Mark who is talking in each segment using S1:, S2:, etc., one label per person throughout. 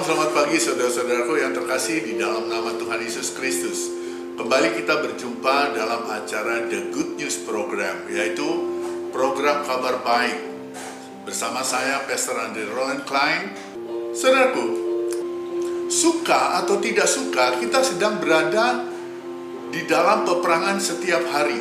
S1: Shalom, selamat pagi saudara-saudaraku yang terkasih di dalam nama Tuhan Yesus Kristus. Kembali kita berjumpa dalam acara The Good News Program, yaitu program kabar baik. Bersama saya, Pastor Andre Roland Klein. Saudaraku, suka atau tidak suka, kita sedang berada di dalam peperangan setiap hari.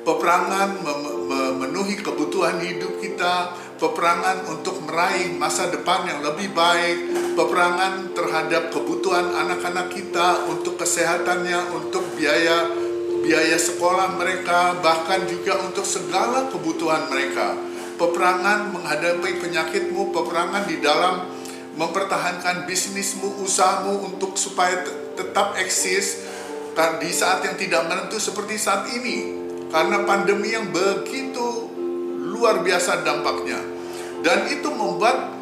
S1: Peperangan memenuhi kebutuhan hidup kita, peperangan untuk meraih masa depan yang lebih baik, peperangan terhadap kebutuhan anak-anak kita, untuk kesehatannya, untuk biaya sekolah mereka, bahkan juga untuk segala kebutuhan mereka. Peperangan menghadapi penyakitmu, peperangan di dalam mempertahankan bisnismu, usahamu untuk supaya tetap eksis di saat yang tidak menentu seperti saat ini. Karena pandemi yang begitu luar biasa dampaknya. Dan itu membuat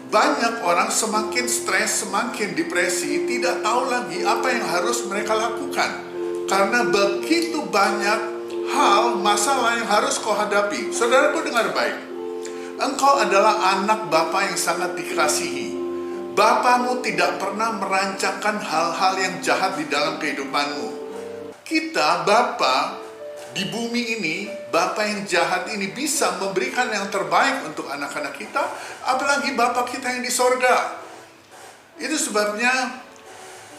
S1: banyak orang semakin stres, semakin depresi, tidak tahu lagi apa yang harus mereka lakukan. Karena begitu banyak hal, masalah yang harus kau hadapi. Saudaraku, dengar baik. Engkau adalah anak Bapa yang sangat dikasihi. Bapamu tidak pernah merancangkan hal-hal yang jahat di dalam kehidupanmu. Kita, Bapa di bumi ini, Bapa yang jahat ini bisa memberikan yang terbaik untuk anak-anak kita, apalagi Bapa kita yang di sorga. Itu sebabnya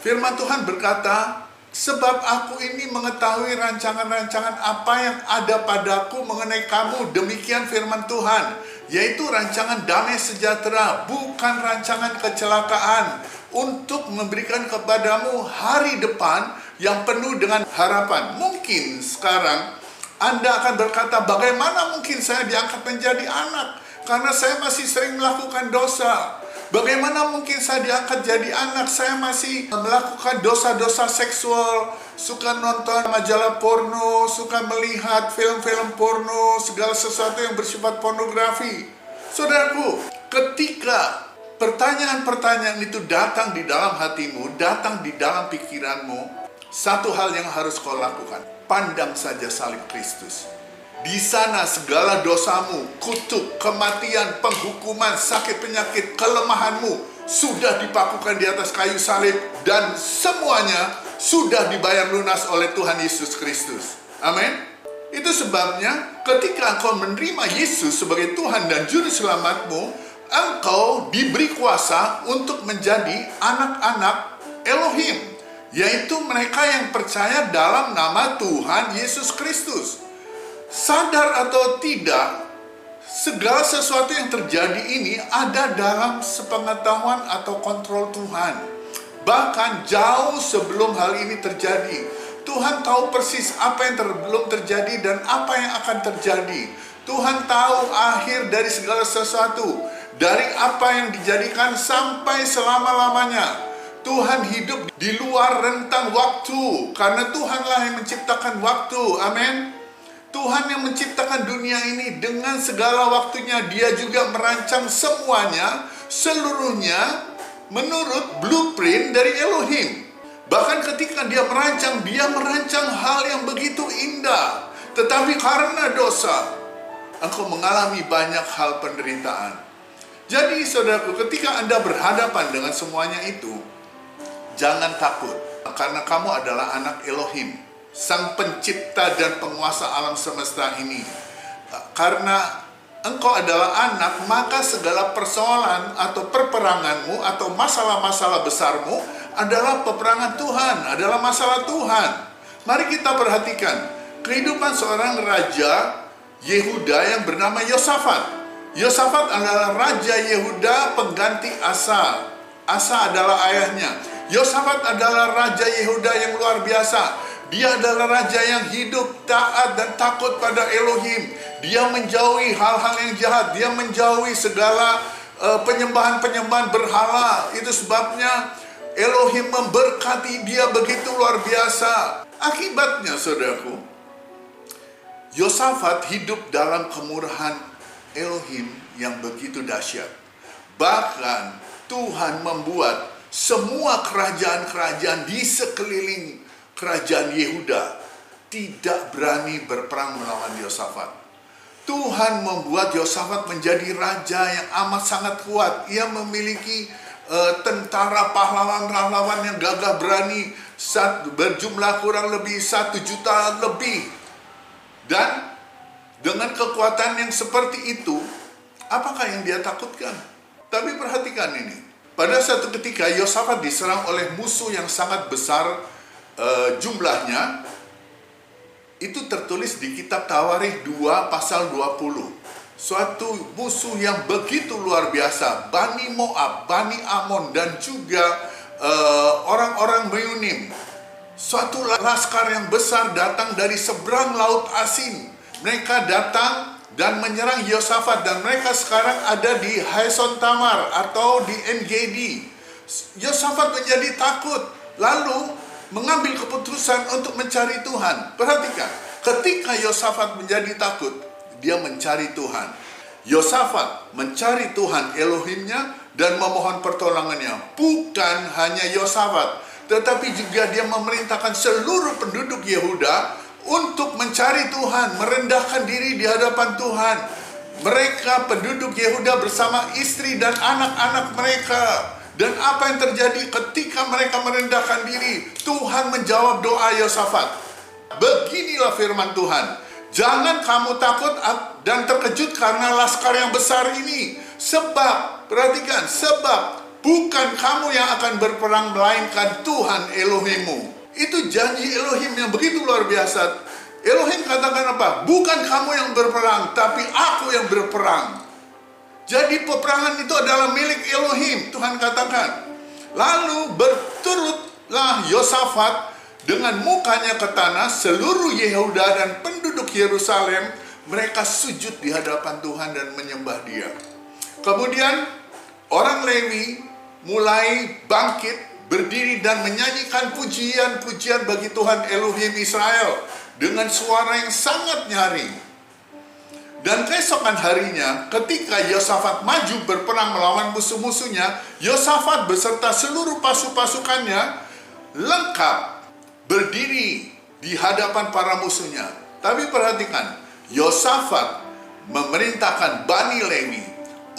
S1: firman Tuhan berkata, sebab aku ini mengetahui rancangan-rancangan apa yang ada padaku mengenai kamu. Demikian firman Tuhan, yaitu rancangan damai sejahtera, bukan rancangan kecelakaan, untuk memberikan kepadamu hari depan yang penuh dengan harapan. Mungkin sekarang Anda akan berkata, bagaimana mungkin saya diangkat menjadi anak? Karena saya masih sering melakukan dosa. Bagaimana mungkin saya diangkat jadi anak? Saya masih melakukan dosa-dosa seksual, suka nonton majalah porno, suka melihat film-film porno, segala sesuatu yang bersifat pornografi. Saudaraku, ketika pertanyaan-pertanyaan itu datang di dalam hatimu, datang di dalam pikiranmu, satu hal yang harus kau lakukan, pandang saja salib Kristus. Di sana segala dosamu, kutuk, kematian, penghukuman, sakit penyakit, kelemahanmu sudah dipakukan di atas kayu salib, dan semuanya sudah dibayar lunas oleh Tuhan Yesus Kristus. Amin. Itu sebabnya ketika engkau menerima Yesus sebagai Tuhan dan Juru Selamatmu, engkau diberi kuasa untuk menjadi anak-anak Elohim, yaitu mereka yang percaya dalam nama Tuhan Yesus Kristus. Sadar atau tidak, segala sesuatu yang terjadi ini ada dalam sepengetahuan atau kontrol Tuhan. Bahkan jauh sebelum hal ini terjadi, Tuhan tahu persis apa yang belum terjadi dan apa yang akan terjadi. Tuhan tahu akhir dari segala sesuatu, dari apa yang dijadikan sampai selama-lamanya. Tuhan hidup di luar rentang waktu, karena Tuhanlah yang menciptakan waktu. Amin. Tuhan yang menciptakan dunia ini dengan segala waktunya. Dia juga merancang semuanya, seluruhnya menurut blueprint dari Elohim. Bahkan ketika dia merancang hal yang begitu indah. Tetapi karena dosa, engkau mengalami banyak hal penderitaan. Jadi saudaraku, ketika Anda berhadapan dengan semuanya itu, jangan takut, karena kamu adalah anak Elohim, Sang Pencipta dan Penguasa alam semesta ini. Karena engkau adalah anak, maka segala persoalan atau perperanganmu atau masalah-masalah besarmu adalah peperangan Tuhan, adalah masalah Tuhan. Mari kita perhatikan kehidupan seorang raja Yehuda yang bernama Yosafat. Yosafat adalah raja Yehuda pengganti Asa. Asa adalah ayahnya. Yosafat adalah raja Yehuda yang luar biasa. Dia adalah raja yang hidup taat dan takut pada Elohim. Dia menjauhi hal-hal yang jahat. Dia menjauhi segala penyembahan-penyembahan berhala. Itu sebabnya Elohim memberkati dia begitu luar biasa. Akibatnya, saudaraku, Yosafat hidup dalam kemurahan Elohim yang begitu dahsyat. Bahkan Tuhan membuat semua kerajaan-kerajaan di sekeliling kerajaan Yehuda tidak berani berperang melawan Yosafat. Tuhan membuat Yosafat menjadi raja yang amat sangat kuat. Ia memiliki tentara pahlawan-pahlawan yang gagah berani berjumlah kurang lebih 1 juta lebih. Dan dengan kekuatan yang seperti itu, apakah yang dia takutkan? Tapi perhatikan ini. Pada satu ketika Yosafat diserang oleh musuh yang sangat besar jumlahnya. Itu tertulis di kitab Tawarikh 2 pasal 20. Suatu musuh yang begitu luar biasa, Bani Moab, Bani Amon, dan juga orang-orang Meunim. Suatu laskar yang besar datang dari seberang laut Asin. Mereka datang dan menyerang Yosafat, dan mereka sekarang ada di Haeson Tamar atau di En-Gedi. Yosafat menjadi takut, lalu mengambil keputusan untuk mencari Tuhan. Perhatikan, ketika Yosafat menjadi takut, dia mencari Tuhan. Yosafat mencari Tuhan Elohimnya dan memohon pertolongannya. Bukan hanya Yosafat, tetapi juga dia memerintahkan seluruh penduduk Yehuda untuk mencari Tuhan, merendahkan diri di hadapan Tuhan. Mereka penduduk Yehuda bersama istri dan anak-anak mereka. Dan apa yang terjadi ketika mereka merendahkan diri? Tuhan menjawab doa Yosafat. Beginilah firman Tuhan. Jangan kamu takut dan terkejut karena laskar yang besar ini. Sebab, perhatikan, sebab bukan kamu yang akan berperang, melainkan Tuhan Elohimmu. Itu janji Elohim yang begitu luar biasa. Elohim katakan apa? Bukan kamu yang berperang, tapi aku yang berperang. Jadi peperangan itu adalah milik Elohim, Tuhan katakan. Lalu berturutlah Yosafat dengan mukanya ke tanah, seluruh Yehuda dan penduduk Yerusalem, mereka sujud di hadapan Tuhan dan menyembah Dia. Kemudian orang Lewi mulai bangkit, berdiri dan menyanyikan pujian-pujian bagi Tuhan Elohim Israel dengan suara yang sangat nyaring. Dan keesokan harinya, ketika Yosafat maju berperang melawan musuh-musuhnya, Yosafat beserta seluruh pasukannya lengkap berdiri di hadapan para musuhnya. Tapi perhatikan, Yosafat memerintahkan Bani Lewi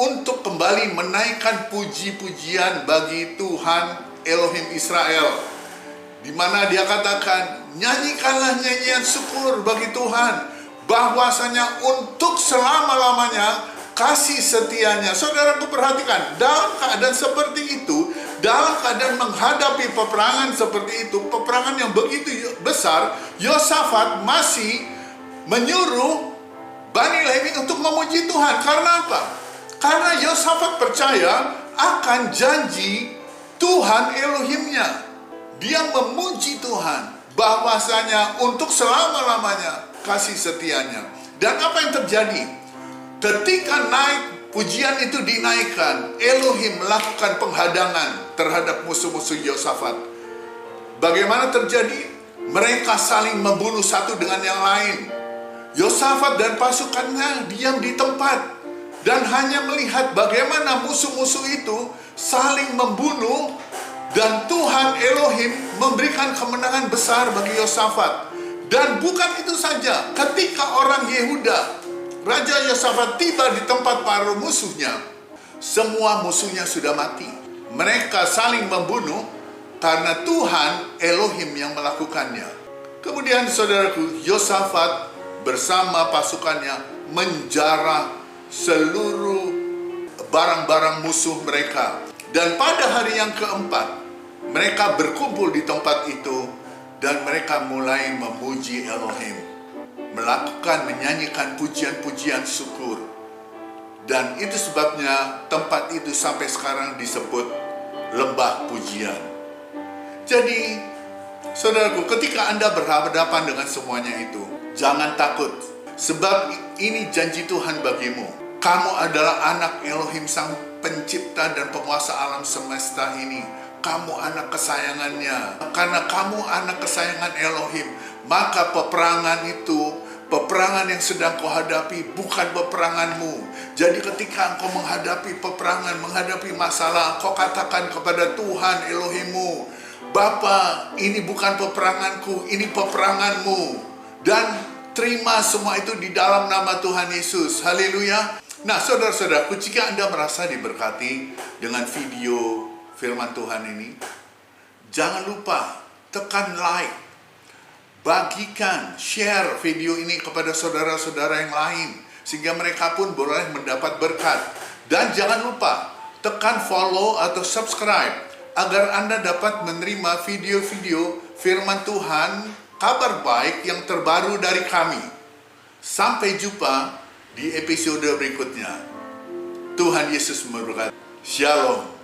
S1: untuk kembali menaikkan puji-pujian bagi Tuhan Elohim Israel, di mana dia katakan, nyanyikanlah nyanyian syukur bagi Tuhan, bahwasanya untuk selama-lamanya kasih setianya. Saudaraku perhatikan, dalam keadaan seperti itu, dalam keadaan menghadapi peperangan seperti itu, peperangan yang begitu besar, Yosafat masih menyuruh Bani Lewi untuk memuji Tuhan. Karena apa? Karena Yosafat percaya akan janji Tuhan Elohimnya. Dia memuji Tuhan bahwasanya untuk selama-lamanya kasih setianya. Dan apa yang terjadi? Ketika pujian itu dinaikkan, Elohim melakukan penghadangan terhadap musuh-musuh Yosafat. Bagaimana terjadi? Mereka saling membunuh satu dengan yang lain. Yosafat dan pasukannya diam di tempat dan hanya melihat bagaimana musuh-musuh itu saling membunuh, dan Tuhan Elohim memberikan kemenangan besar bagi Yosafat. Dan bukan itu saja, ketika orang Yehuda, Raja Yosafat tiba di tempat para musuhnya, semua musuhnya sudah mati. Mereka saling membunuh karena Tuhan Elohim yang melakukannya. Kemudian saudaraku, Yosafat bersama pasukannya menjarah seluruh barang-barang musuh mereka. Dan pada hari yang keempat, mereka berkumpul di tempat itu dan mereka mulai memuji Elohim, menyanyikan pujian-pujian syukur. Dan itu sebabnya tempat itu sampai sekarang disebut lembah pujian. Jadi, saudaraku, ketika Anda berhadapan dengan semuanya itu, jangan takut, sebab ini janji Tuhan bagimu. Kamu adalah anak Elohim, sang pencipta dan penguasa alam semesta ini. Kamu anak kesayangannya. Karena kamu anak kesayangan Elohim, maka peperangan itu, peperangan yang sedang kau hadapi bukan peperanganmu. Jadi ketika engkau menghadapi peperangan, menghadapi masalah, kau katakan kepada Tuhan Elohimmu, Bapa, ini bukan peperanganku, ini peperanganmu. Dan terima semua itu di dalam nama Tuhan Yesus. Haleluya. Nah, saudara-saudaraku, jika Anda merasa diberkati dengan video firman Tuhan ini, jangan lupa tekan like, bagikan, share video ini kepada saudara-saudara yang lain, sehingga mereka pun boleh mendapat berkat. Dan jangan lupa tekan follow atau subscribe, agar Anda dapat menerima video-video firman Tuhan, kabar baik yang terbaru dari kami. Sampai jumpa di episode berikutnya. Tuhan Yesus memberkati. Shalom.